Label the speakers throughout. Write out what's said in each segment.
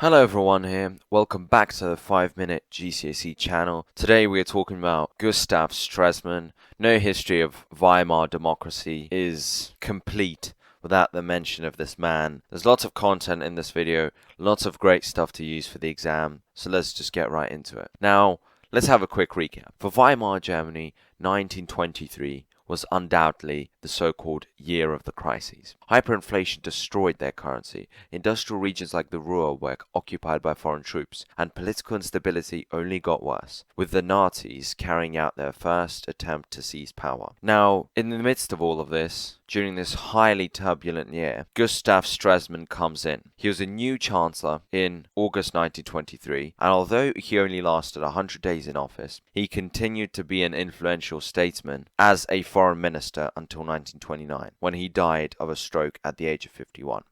Speaker 1: Hello everyone here, welcome back to the 5-Minute GCSE channel. Today we are talking about Gustav Stresemann. No history of Weimar democracy is complete without the mention of this man. There's lots of content in this video, lots of great stuff to use for the exam, so let's just get right into it. Now, let's have a quick recap. For Weimar Germany, 1923 was undoubtedly the so-called year of the crises. Hyperinflation destroyed their currency, industrial regions like the Ruhr were occupied by foreign troops, and political instability only got worse, with the Nazis carrying out their first attempt to seize power. Now, in the midst of all of this, during this highly turbulent year, Gustav Stresemann comes in. He was a new chancellor in August 1923, and although he only lasted 100 days in office, he continued to be an influential statesman as a foreign minister until 1929, when he died of a stroke at the age of 51.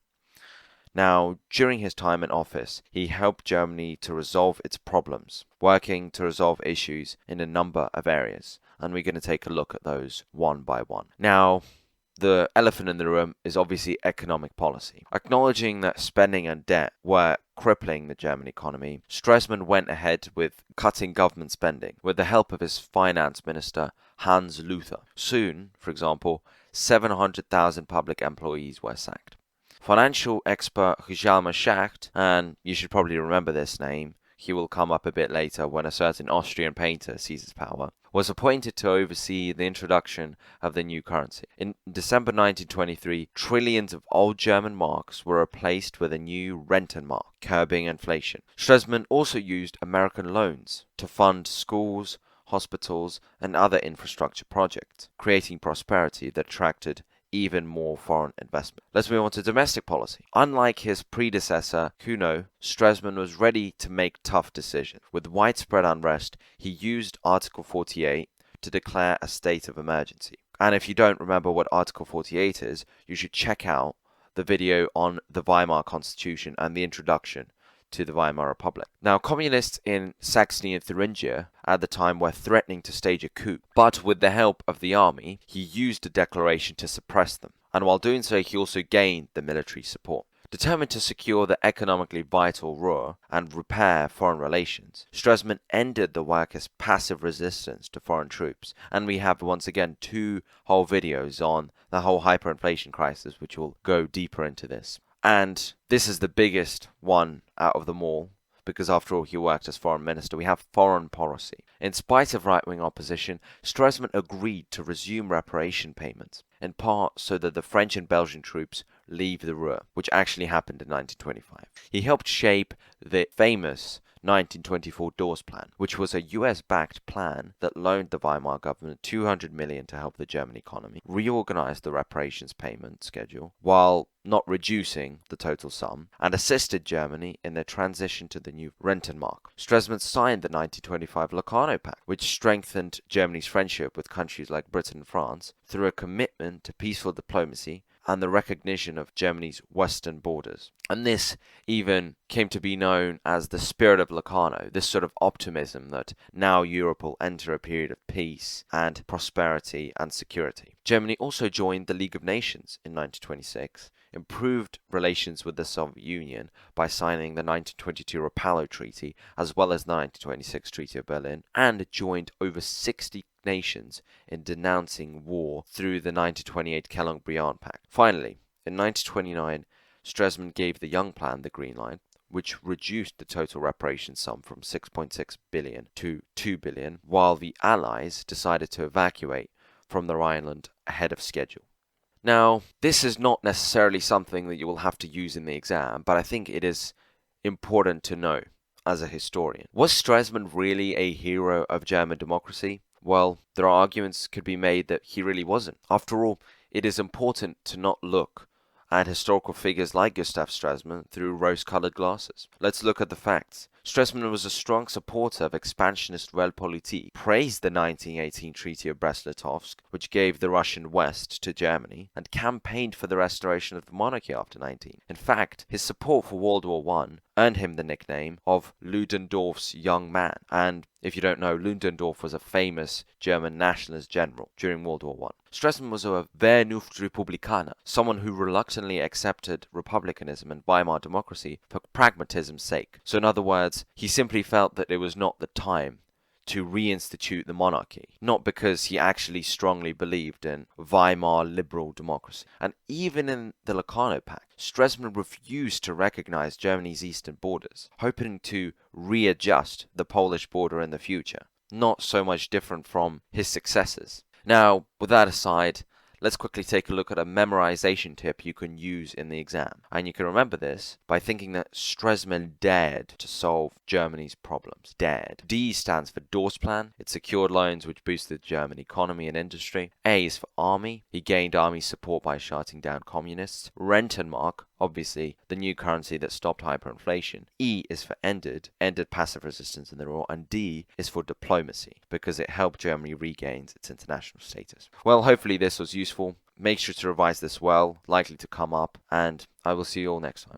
Speaker 1: Now, during his time in office, he helped Germany to resolve its problems, working to resolve issues in a number of areas, and we're going to take a look at those one by one. Now, the elephant in the room is obviously economic policy. Acknowledging that spending and debt were crippling the German economy, Stresemann went ahead with cutting government spending with the help of his finance minister Hans Luther. Soon, for example, 700,000 public employees were sacked. Financial expert Hjalmar Schacht, and you should probably remember this name, he will come up a bit later when a certain Austrian painter seizes power, was appointed to oversee the introduction of the new currency. In December 1923, trillions of old German marks were replaced with a new Rentenmark, curbing inflation. Stresemann also used American loans to fund schools, hospitals, and other infrastructure projects, creating prosperity that attracted even more foreign investment. Let's move on to domestic policy. Unlike his predecessor, Kuno, Stresemann was ready to make tough decisions. With widespread unrest, he used Article 48 to declare a state of emergency. And if you don't remember what Article 48 is, you should check out the video on the Weimar Constitution and the introduction to the Weimar Republic. Now, communists in Saxony and Thuringia at the time were threatening to stage a coup, but with the help of the army, he used the declaration to suppress them, and while doing so, he also gained the military support. Determined to secure the economically vital Ruhr and repair foreign relations, Stresemann ended the workers' passive resistance to foreign troops, and we have once again 2 whole videos on the whole hyperinflation crisis, which will go deeper into this. And this is the biggest one out of them all, because after all he worked as foreign minister. We have foreign policy. In spite of right-wing opposition, Stresemann agreed to resume reparation payments, in part so that the French and Belgian troops leave the Ruhr, which actually happened in 1925. He helped shape the famous 1924 Dawes Plan, which was a US-backed plan that loaned the Weimar government $200 million to help the German economy, reorganized the reparations payment schedule while not reducing the total sum, and assisted Germany in their transition to the new Rentenmark. Stresemann signed the 1925 Locarno Pact, which strengthened Germany's friendship with countries like Britain and France through a commitment to peaceful diplomacy and the recognition of Germany's western borders. And this even came to be known as the spirit of Locarno, this sort of optimism that now Europe will enter a period of peace and prosperity and security. Germany also joined the League of Nations in 1926, improved relations with the Soviet Union by signing the 1922 Rapallo Treaty as well as the 1926 Treaty of Berlin, and joined over 60 nations in denouncing war through the 1928 Cologne-Briand Pact. Finally, in 1929, Stresemann gave the Young Plan the green light, which reduced the total reparations sum from 6.6 billion to 2 billion, while the Allies decided to evacuate from the Rhineland ahead of schedule. Now, this is not necessarily something that you will have to use in the exam, but I think it is important to know as a historian. Was Stresemann really a hero of German democracy? Well, there are arguments could be made that he really wasn't. After all, it is important to not look at historical figures like Gustav Stresemann through rose-colored glasses. Let's look at the facts. Stresemann was a strong supporter of expansionist Realpolitik, praised the 1918 Treaty of Brest-Litovsk, which gave the Russian West to Germany, and campaigned for the restoration of the monarchy after 19. In fact, his support for World War I earned him the nickname of Ludendorff's young man, and if you don't know, Ludendorff was a famous German nationalist general during World War I. Stresemann was a Vernunftrepublikaner, someone who reluctantly accepted republicanism and Weimar democracy for pragmatism's sake. So in other words, he simply felt that it was not the time to reinstitute the monarchy, not because he actually strongly believed in Weimar liberal democracy. And even in the Locarno Pact, Stresemann refused to recognize Germany's eastern borders, hoping to readjust the Polish border in the future, not so much different from his successors. Now, with that aside, let's quickly take a look at a memorization tip you can use in the exam. And you can remember this by thinking that Stresemann dared to solve Germany's problems. Dared. D stands for Dorfplan. It secured loans which boosted the German economy and industry. A is for army. He gained army support by shutting down communists. Rentenmark, obviously the new currency that stopped hyperinflation. E is for ended passive resistance in the war. And D is for diplomacy, because it helped Germany regain its international status. Well, hopefully this was useful. Make sure to revise this well, likely to come up, and I will see you all next time.